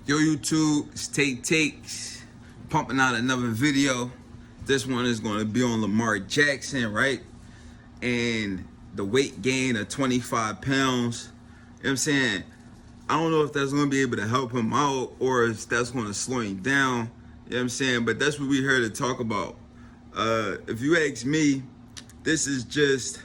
Yo YouTube, it's Takes, pumping out another video. This one is going to be on Lamar Jackson, right? And the weight gain of 25 pounds. You know what I'm saying? I don't know if that's going to be able to help him out or if that's going to slow him down. You know what I'm saying? But that's what we're here to talk about. If you ask me, this is just,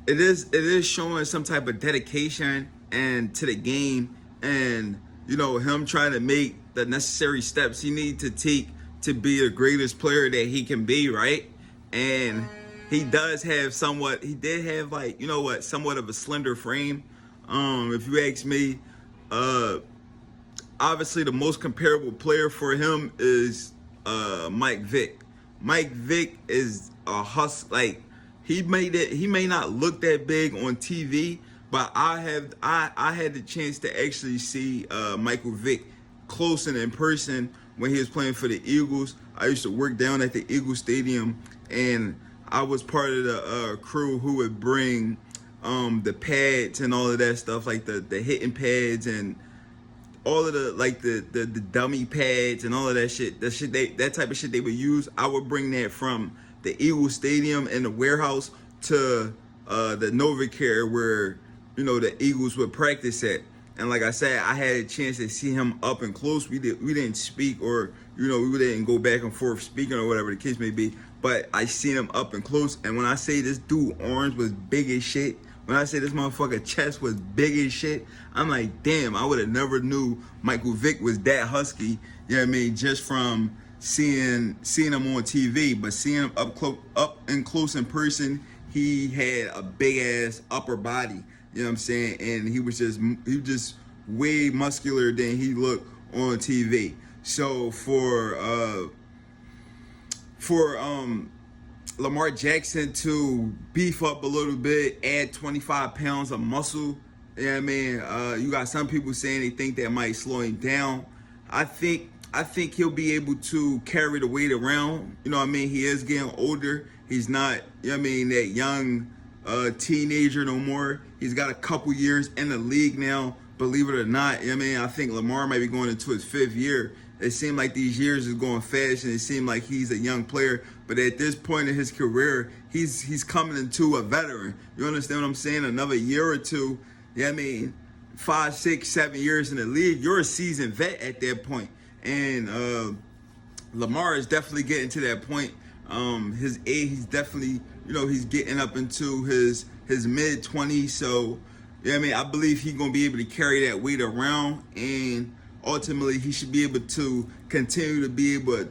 it is showing some type of dedication and to the game, and you know, him trying to make the necessary steps he need to take to be the greatest player that he can be, right? And he does have somewhat, he did have, like, you know what, somewhat of a slender frame. If you ask me, obviously the most comparable player for him is Mike Vick. Mike Vick is a hustle. Like, he may not look that big on TV, but I had the chance to actually see Michael Vick close and in person when he was playing for the Eagles. I used to work down at the Eagles Stadium, and I was part of the crew who would bring the pads and all of that stuff, like the hitting pads and all of the dummy pads and all of that shit. That type of shit they would use. I would bring that from the Eagles Stadium and the warehouse to the NovaCare where, you know, the Eagles would practice at. And like I said, I had a chance to see him up and close. We didn't speak, or, you know, we didn't go back and forth speaking or whatever the case may be. But I seen him up and close. And when I say this dude arms was big as shit, when I say this motherfucker chest was big as shit, I'm like, damn, I would have never knew Michael Vick was that husky. You know what I mean? Just from seeing him on TV, but seeing him up and close in person, he had a big ass upper body. You know what I'm saying? And he was just way muscular than he looked on TV. So for Lamar Jackson to beef up a little bit, add 25 pounds of muscle, you know what I mean? You got some people saying they think that might slow him down. I think he'll be able to carry the weight around. You know what I mean? He is getting older. He's not, you know what I mean, that young teenager no more. He's got a couple years in the league now, believe it or not. You know what I mean? I think Lamar might be going into his 5th year. It seemed like these years is going fast, and it seemed like he's a young player. But at this point in his career, he's coming into a veteran. You understand what I'm saying? Another year or two, you know what I mean? 5, 6, 7 years in the league, you're a seasoned vet at that point. And Lamar is definitely getting to that point. His age, he's definitely, you know, he's getting up into his mid-20s. So, you know what I mean? I believe he's going to be able to carry that weight around, and ultimately he should be able to continue to be able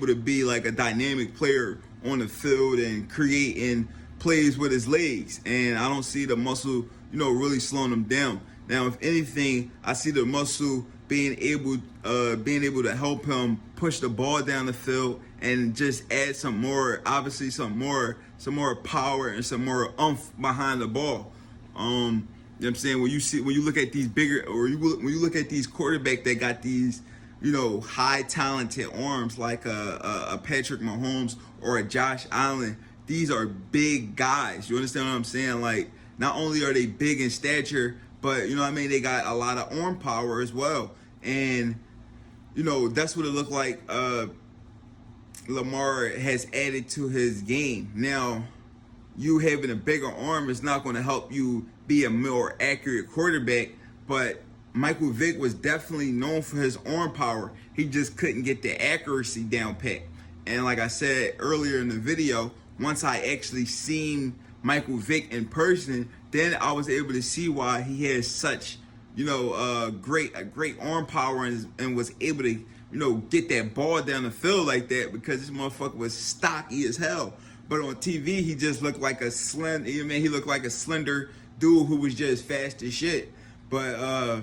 to be like a dynamic player on the field and creating plays with his legs. And I don't see the muscle, you know, really slowing him down. Now, if anything, I see the muscle being able to help him push the ball down the field and just add some more power and some more oomph behind the ball. You know what I'm saying? When you look at these bigger, or when you look at these quarterbacks that got these, you know, high talented arms like a Patrick Mahomes or a Josh Allen, these are big guys. You understand what I'm saying? Like, not only are they big in stature, but, you know what I mean, they got a lot of arm power as well. And, you know, that's what it looked like Lamar has added to his game. Now, you having a bigger arm is not going to help you be a more accurate quarterback, but Michael Vick was definitely known for his arm power. He just couldn't get the accuracy down pat. And like I said earlier in the video, once I actually seen Michael Vick in person, then I was able to see why he has such, you know, a great arm power and was able to, you know, get that ball down the field like that, because this motherfucker was stocky as hell. But on TV, he just looked like a slender, you know, man, he looked like a slender dude who was just fast as shit. But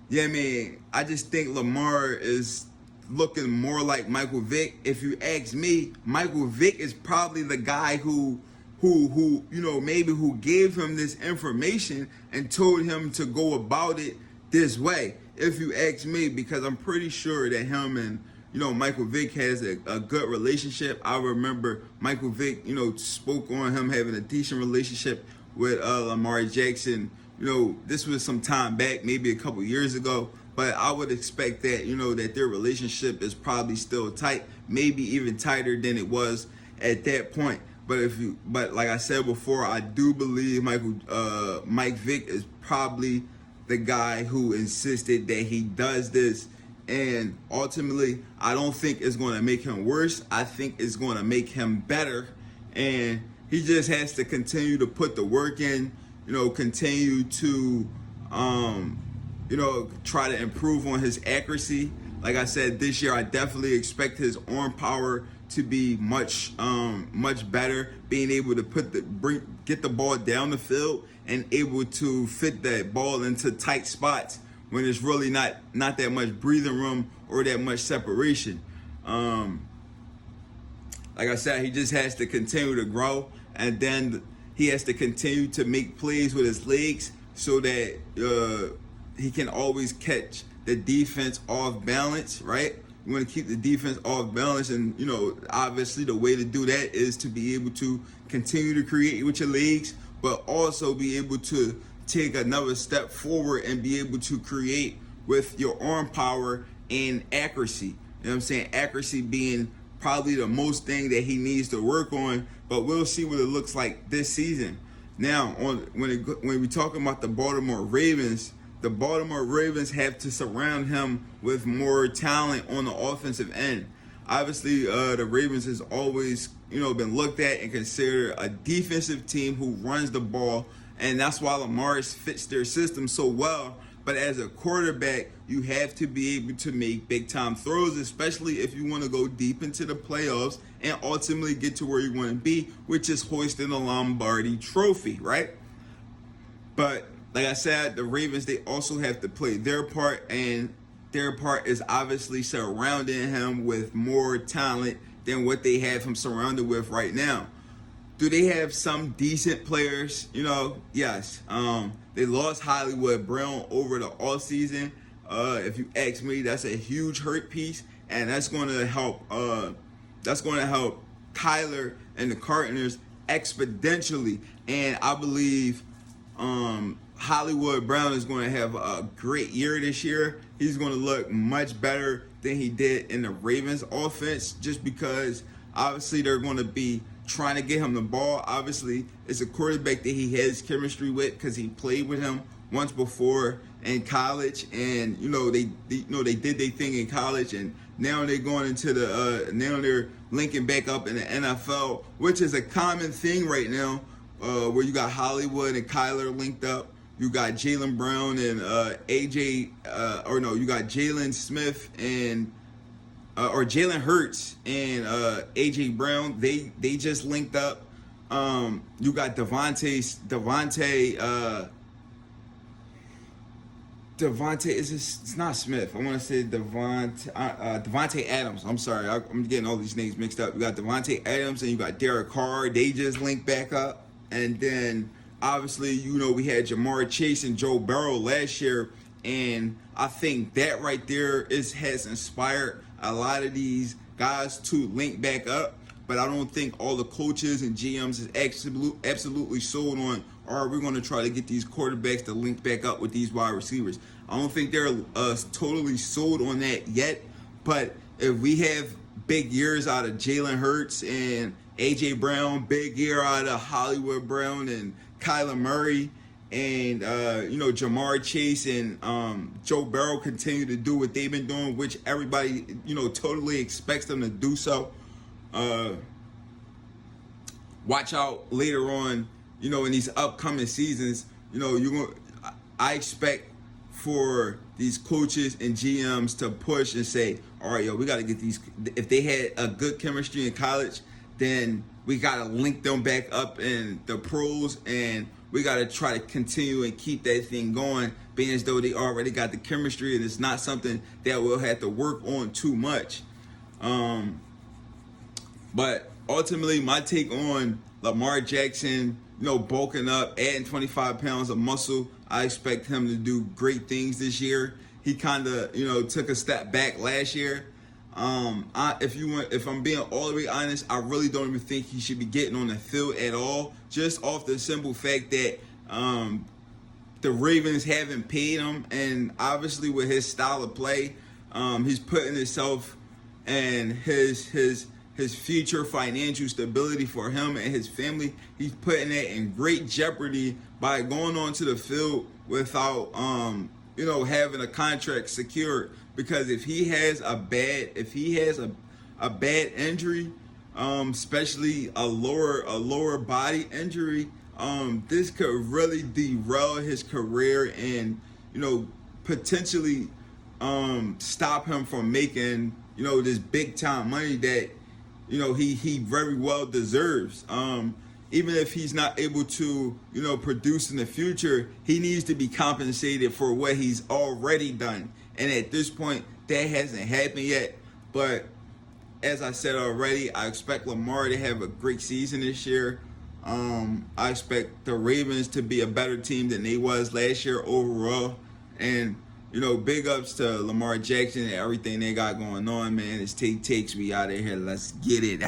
yeah, man, I just think Lamar is looking more like Michael Vick. If you ask me, Michael Vick is probably the guy who you know, maybe who gave him this information and told him to go about it this way, if you ask me, because I'm pretty sure that him and, you know, Michael Vick has a good relationship. I remember Michael Vick, you know, spoke on him having a decent relationship with Lamar Jackson. You know, this was some time back, maybe a couple years ago, but I would expect that, that their relationship is probably still tight, maybe even tighter than it was at that point. But like I said before, I do believe Mike Vick is probably the guy who insisted that he does this. And ultimately, I don't think it's going to make him worse. I think it's going to make him better. And he just has to continue to put the work in, continue to, try to improve on his accuracy. Like I said, this year, I definitely expect his arm power to be much better, being able to get the ball down the field and able to fit that ball into tight spots when there's really not that much breathing room or that much separation. Like I said, he just has to continue to grow, and then he has to continue to make plays with his legs so that he can always catch the defense off balance, right? You want to keep the defense off balance, and obviously the way to do that is to be able to continue to create with your legs, but also be able to take another step forward and be able to create with your arm power and accuracy. You know what I'm saying? Accuracy being probably the most thing that he needs to work on, but we'll see what it looks like this season. Now, when we're talking about the Baltimore Ravens have to surround him with more talent on the offensive end. Obviously, the Ravens has always, been looked at and considered a defensive team who runs the ball, and that's why Lamar fits their system so well. But as a quarterback, you have to be able to make big-time throws, especially if you want to go deep into the playoffs and ultimately get to where you want to be, which is hoisting the Lombardi Trophy, right? But like I said, the Ravens, they also have to play their part, and their part is obviously surrounding him with more talent than what they have him surrounded with right now. Do they have some decent players? Yes. They lost Hollywood Brown over the offseason. If you ask me, that's a huge hurt piece, and that's going to help. That's going to help Kyler and the Cardinals exponentially. And I believe Hollywood Brown is going to have a great year this year. He's going to look much better than he did in the Ravens offense, just because obviously they're going to be trying to get him the ball. Obviously, it's a quarterback that he has chemistry with because he played with him once before in college, and they did their thing in college, and now they're going into now they're linking back up in the NFL, which is a common thing right now, where you got Hollywood and Kyler linked up. You got Jaylen Brown and you got Jalen Smith and or Jalen Hurts and AJ Brown. They just linked up. You got Devontae it's not Smith. I want to say Devontae Adams. I'm sorry, I'm getting all these names mixed up. You got Devontae Adams and you got Derek Carr. They just linked back up, and then obviously, we had Jamar Chase and Joe Burrow last year, and I think that right there has inspired a lot of these guys to link back up. But I don't think all the coaches and GMs is absolutely sold on, all right, we're going to try to get these quarterbacks to link back up with these wide receivers. I don't think they're totally sold on that yet. But if we have big years out of Jalen Hurts and AJ Brown, big year out of Hollywood Brown and Kyler Murray, and Jamar Chase and Joe Burrow continue to do what they've been doing, which everybody totally expects them to do so. Watch out later on, in these upcoming seasons. I expect for these coaches and GMs to push and say, all right, we got to get these. If they had a good chemistry in college, then we got to link them back up in the pros, and we got to try to continue and keep that thing going, being as though they already got the chemistry, and it's not something that we'll have to work on too much. But ultimately, my take on Lamar Jackson, bulking up, adding 25 pounds of muscle, I expect him to do great things this year. He kind of, took a step back last year. If I'm being all the way honest, I really don't even think he should be getting on the field at all, just off the simple fact that the Ravens haven't paid him, and obviously with his style of play, he's putting himself and his future financial stability for him and his family. He's putting it in great jeopardy by going onto the field without having a contract secured. Because if he has a bad injury, especially a lower body injury, this could really derail his career and potentially stop him from making this big time money that he very well deserves. Even if he's not able to produce in the future, he needs to be compensated for what he's already done. And at this point, that hasn't happened yet. But as I said already, I expect Lamar to have a great season this year. I expect the Ravens to be a better team than they was last year overall. And big ups to Lamar Jackson and everything they got going on, man. It's Take Takes. We out of here. Let's get it.